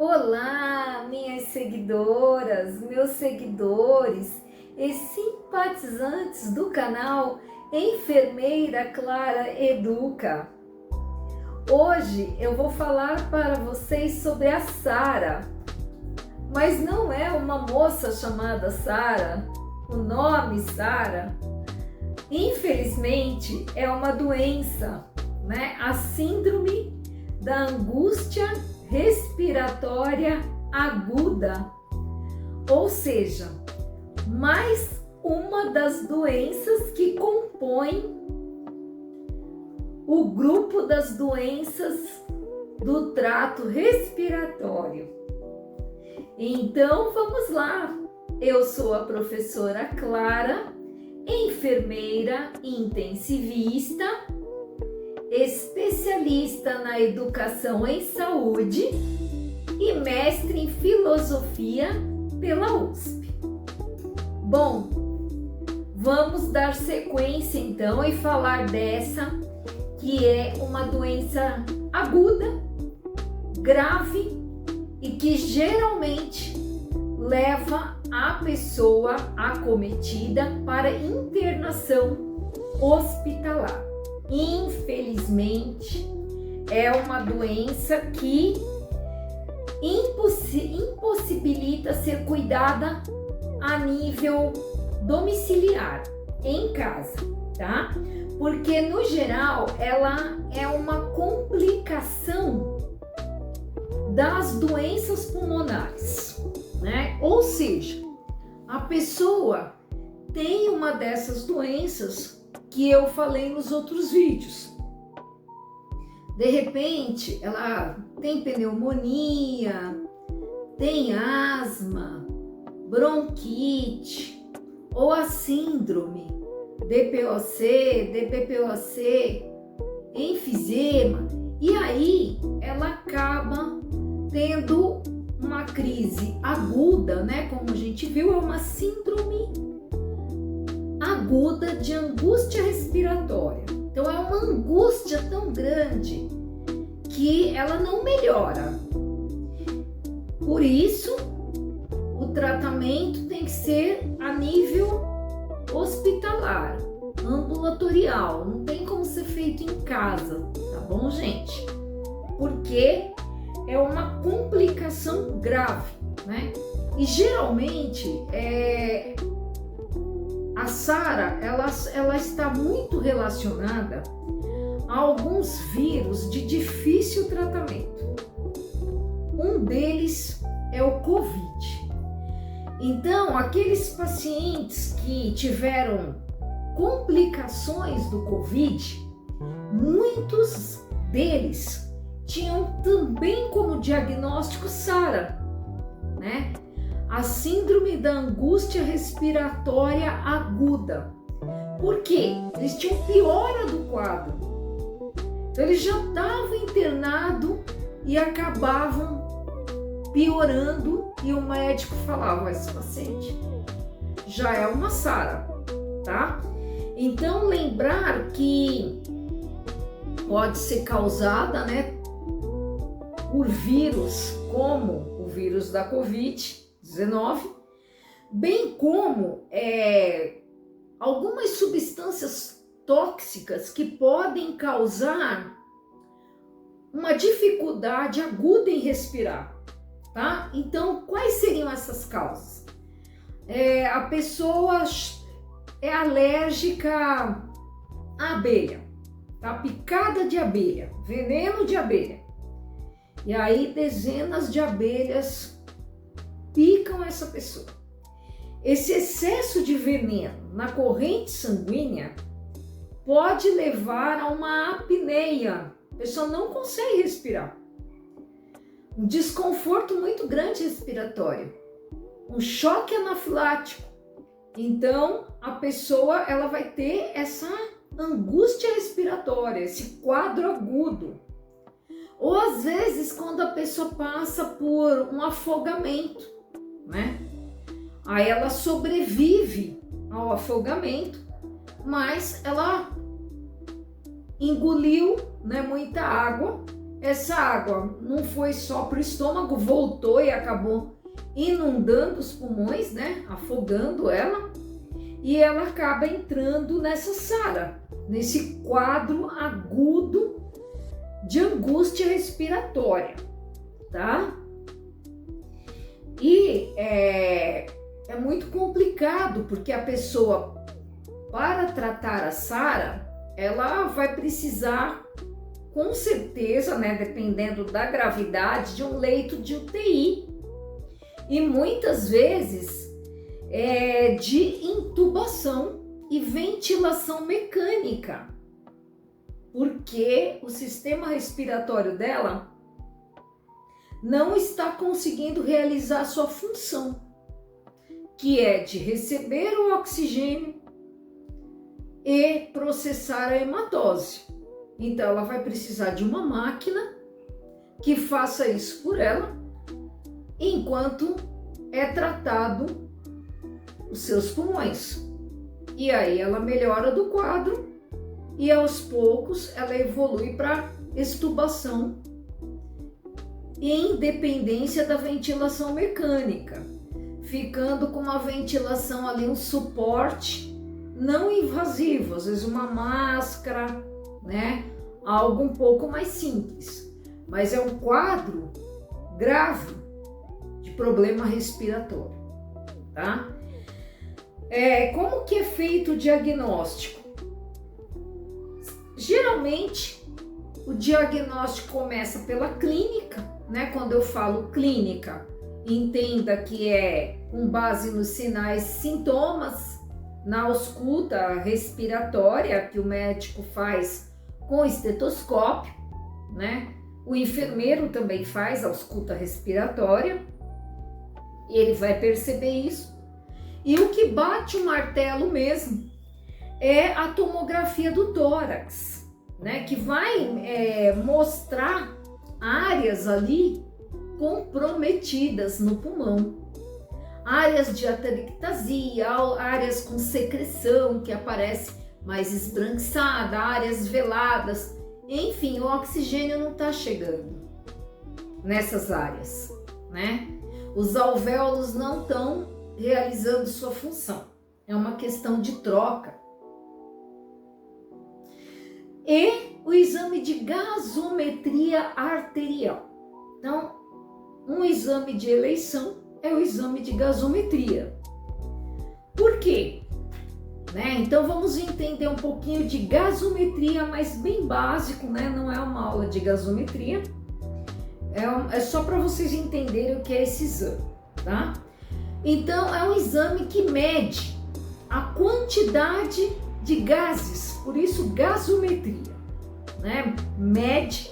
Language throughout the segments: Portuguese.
Olá, minhas seguidoras, meus seguidores e simpatizantes do canal Enfermeira Clara Educa. Hoje eu vou falar para vocês sobre a Sara, mas não é uma moça chamada Sara, o nome Sara. Infelizmente é uma doença, né? A síndrome da angústia respiratória aguda, ou seja, mais uma das doenças que compõem o grupo das doenças do trato respiratório. Então vamos lá, eu sou a professora Clara, enfermeira intensivista, especialista na educação em saúde e mestre em filosofia pela USP. Bom, vamos dar sequência então e falar dessa que é uma doença aguda, grave e que geralmente leva a pessoa acometida para internação hospitalar. Infelizmente, é uma doença que impossibilita ser cuidada a nível domiciliar, em casa, tá? Porque, no geral, ela é uma complicação das doenças pulmonares, né? Ou seja, a pessoa tem uma dessas doenças que eu falei nos outros vídeos. De repente, ela tem pneumonia, tem asma, bronquite, ou a síndrome DPOC, DPPOC, enfisema, e aí ela acaba tendo uma crise aguda, né? Como a gente viu, é uma síndrome aguda de angústia respiratória. Então é uma angústia tão grande que ela não melhora. Por isso, o tratamento tem que ser a nível hospitalar, ambulatorial, não tem como ser feito em casa, tá bom, gente? Porque é uma complicação grave, né? E geralmente a Sara, ela está muito relacionada a alguns vírus de difícil tratamento. Um deles é o Covid. Então, aqueles pacientes que tiveram complicações do Covid, muitos deles tinham também como diagnóstico Sara, né? A síndrome da angústia respiratória aguda. Por quê? Eles tinham piora do quadro. Então, eles já estavam internados e acabavam piorando e o médico falava, esse paciente já é uma Sara, tá? Então, lembrar que pode ser causada, né, por vírus como o vírus da Covid-19, bem como algumas substâncias tóxicas que podem causar uma dificuldade aguda em respirar, tá? Então, quais seriam essas causas? A pessoa é alérgica à abelha, tá? Picada de abelha, veneno de abelha. E aí dezenas de abelhas picam essa pessoa. Esse excesso de veneno na corrente sanguínea pode levar a uma apneia. A pessoa não consegue respirar. Um desconforto muito grande respiratório. Um choque anafilático. Então, a pessoa ela vai ter essa angústia respiratória, esse quadro agudo. Ou às vezes quando a pessoa passa por um afogamento, né? Aí ela sobrevive ao afogamento, mas ela engoliu, né, muita água essa água não foi só para o estômago, voltou e acabou inundando os pulmões, né? Afogando ela. E ela acaba entrando nessa SARA, nesse quadro agudo de angústia respiratória, tá? E é muito complicado, porque a pessoa, para tratar a SARA, ela vai precisar, com certeza, né, dependendo da gravidade, de um leito de UTI. E muitas vezes de intubação e ventilação mecânica, porque o sistema respiratório dela não está conseguindo realizar sua função, que é de receber o oxigênio e processar a hematose. Então ela vai precisar de uma máquina que faça isso por ela, enquanto é tratado os seus pulmões. E aí ela melhora do quadro e aos poucos ela evolui para extubação em dependência da ventilação mecânica, ficando com uma ventilação ali, um suporte não invasivo, às vezes uma máscara, né? Algo um pouco mais simples, mas é um quadro grave de problema respiratório, tá? Como que é feito o diagnóstico? Geralmente, o diagnóstico começa pela clínica, né? Quando eu falo clínica, entenda que é com base nos sinais e sintomas, na ausculta respiratória que o médico faz com estetoscópio, né? O enfermeiro também faz a ausculta respiratória, e ele vai perceber isso. E o que bate o martelo mesmo é a tomografia do tórax, né? Que vai mostrar áreas ali comprometidas no pulmão. Áreas de aterictasia, áreas com secreção que aparece mais esbranquiçada, áreas veladas. Enfim, o oxigênio não está chegando nessas áreas, né? Os alvéolos não estão realizando sua função. É uma questão de troca. E o exame de gasometria arterial. Então, um exame de eleição é o exame de gasometria. Por quê? Né? Então vamos entender um pouquinho de gasometria, mas bem básico, né? Não é uma aula de gasometria. É só para vocês entenderem o que é esse exame, tá? Então é um exame que mede a quantidade de gases, por isso gasometria, né? Mede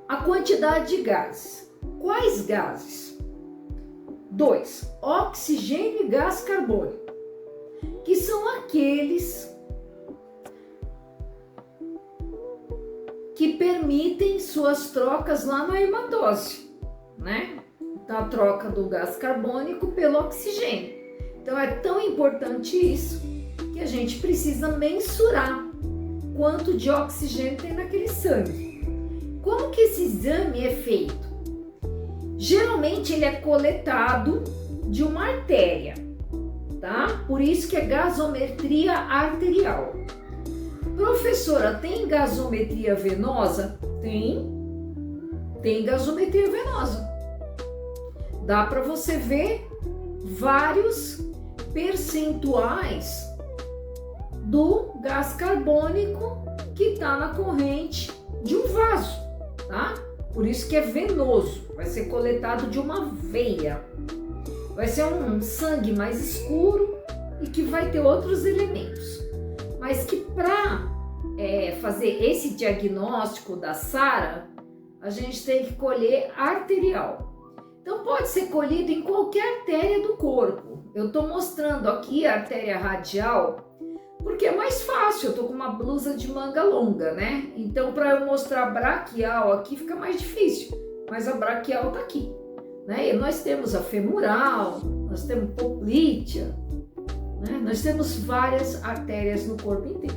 a quantidade de gases. Quais gases? 2. Oxigênio e gás carbônico, que são aqueles que permitem suas trocas lá na hematose, né? Então, a troca do gás carbônico pelo oxigênio. Então, é tão importante isso que a gente precisa mensurar quanto de oxigênio tem naquele sangue. Como que esse exame é feito? Geralmente, ele é coletado de uma artéria, tá? Por isso que é gasometria arterial. Professora, tem gasometria venosa? Tem gasometria venosa. Dá para você ver vários percentuais do gás carbônico que está na corrente de um vaso, tá? Por isso que é venoso. Vai ser coletado de uma veia. Vai ser um sangue mais escuro e que vai ter outros elementos. Mas que para fazer esse diagnóstico da SARA, a gente tem que colher arterial. Então pode ser colhido em qualquer artéria do corpo. Eu estou mostrando aqui a artéria radial porque é mais fácil. Eu estou com uma blusa de manga longa, né? Então para eu mostrar a braquial aqui fica mais difícil. Mas a braquial está aqui, né? E nós temos a femoral, nós temos poplítea, né? Nós temos várias artérias no corpo inteiro.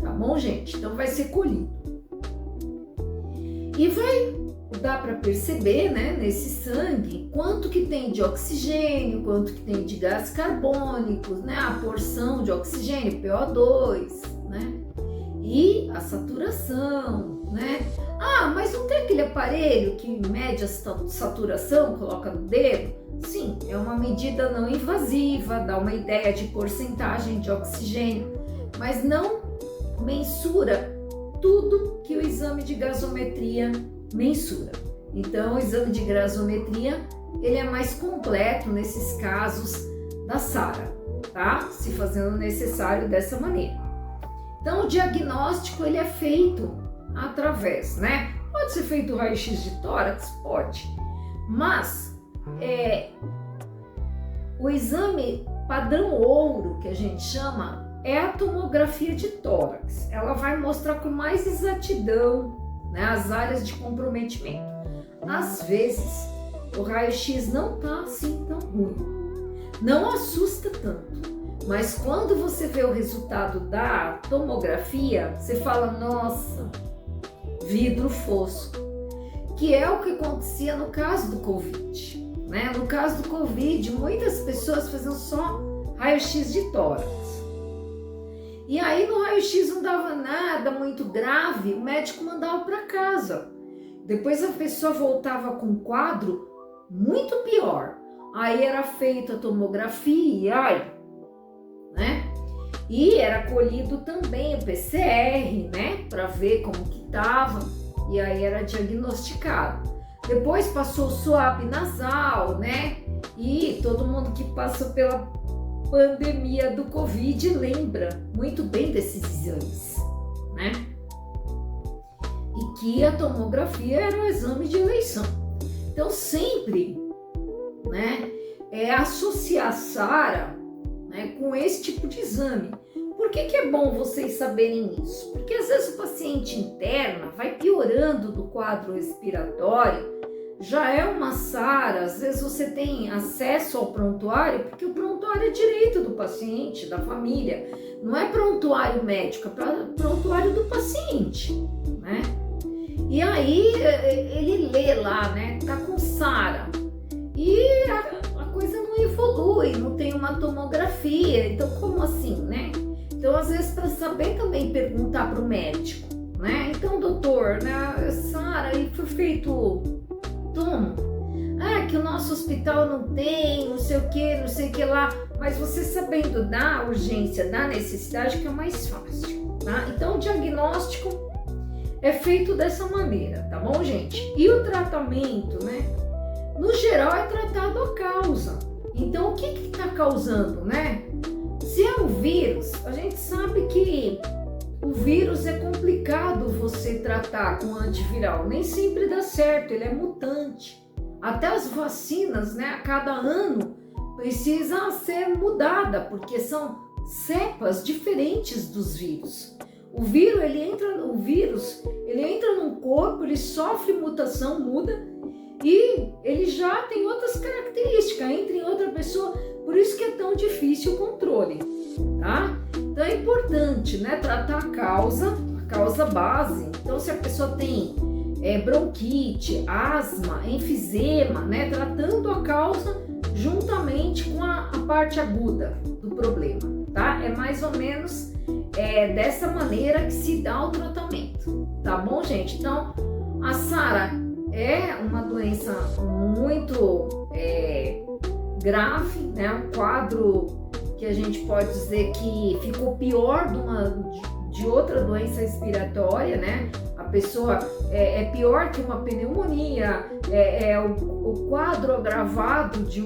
Tá bom, gente? Então vai ser colhido. E dá para perceber, né, nesse sangue, quanto que tem de oxigênio, quanto que tem de gás carbônico, né, a porção de oxigênio, PO2, né, e a saturação, né. Ah, mas não tem aquele aparelho que mede a saturação, coloca no dedo? Sim, é uma medida não invasiva, dá uma ideia de porcentagem de oxigênio, mas não mensura tudo que o exame de gasometria mensura. Então, o exame de gasometria, ele é mais completo nesses casos da SARA, tá? Se fazendo necessário dessa maneira. Então, o diagnóstico, ele é feito através, né? Pode ser feito o raio-x de tórax? Pode. Mas, o exame padrão ouro, que a gente chama, é a tomografia de tórax. Ela vai mostrar com mais exatidão, né, as áreas de comprometimento. Às vezes, o raio-x não tá assim tão ruim, não assusta tanto, mas quando você vê o resultado da tomografia, você fala, nossa, vidro fosco, que é o que acontecia no caso do Covid, né? No caso do Covid, muitas pessoas faziam só raio-x de tórax. E aí no raio-x não dava nada muito grave, o médico mandava para casa. Depois a pessoa voltava com um quadro muito pior. Aí era feita a tomografia, né? E era colhido também o PCR, né? Para ver como que tava. E aí era diagnosticado. Depois passou o swab nasal, né? E todo mundo que passou pela pandemia do Covid lembra muito bem desses exames, né? E que a tomografia era o exame de eleição. Então sempre, né, associar a SARA, né, com esse tipo de exame. Por que é bom vocês saberem isso? Porque às vezes o paciente interna vai piorando do quadro respiratório, já é uma SARA, às vezes você tem acesso ao prontuário, porque o prontuário é direito do paciente, da família, não é prontuário médico, é prontuário do paciente, né? E aí ele lê lá, né, tá com SARA, e a coisa não evolui, não tem uma tomografia, então como assim, né? Então às vezes para saber também perguntar para o médico, né? Então doutor, né, SARA, e foi feito que o nosso hospital não tem, não sei o que lá, mas você sabendo da urgência, da necessidade, que é mais fácil, tá? Então o diagnóstico é feito dessa maneira, tá bom, gente? E o tratamento, né? No geral é tratado a causa. Então o que tá causando, né? Se é um vírus, a gente sabe que o vírus é complicado você tratar com antiviral, nem sempre dá certo, ele é mutante. Até as vacinas, né, a cada ano precisa ser mudada, porque são cepas diferentes dos vírus. O vírus, ele entra num corpo, ele sofre mutação, muda, e ele já tem outras características, entra em outra pessoa, por isso que é tão difícil o controle, tá? Então é importante, né, tratar a causa base. Então se a pessoa tem bronquite, asma, enfisema, né, tratando a causa juntamente com a parte aguda do problema, tá? É mais ou menos dessa maneira que se dá o tratamento, tá bom, gente? Então a SARA é uma doença muito grave, né? Um quadro que a gente pode dizer que ficou pior de outra doença respiratória, né? A pessoa é pior que uma pneumonia, o quadro agravado de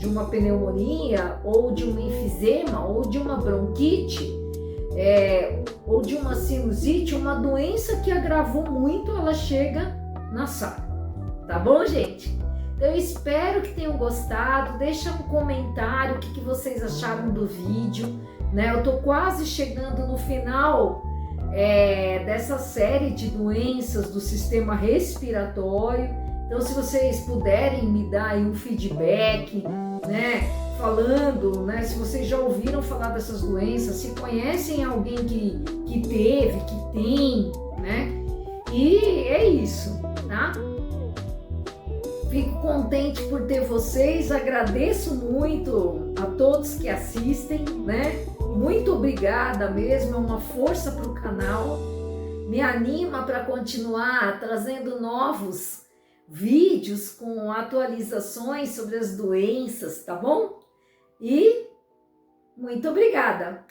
uma pneumonia, ou de um enfisema, ou de uma bronquite, ou de uma sinusite, uma doença que agravou muito, ela chega na SARA, tá bom, gente? Eu espero que tenham gostado, deixa um comentário o que vocês acharam do vídeo, né? Eu tô quase chegando no final dessa série de doenças do sistema respiratório, então se vocês puderem me dar aí um feedback, né? Falando, né? Se vocês já ouviram falar dessas doenças, se conhecem alguém que teve, que tem, né? E é isso. tá? Fico contente por ter vocês, agradeço muito a todos que assistem, né? Muito obrigada mesmo, é uma força para o canal, me anima para continuar trazendo novos vídeos com atualizações sobre as doenças, tá bom? E muito obrigada!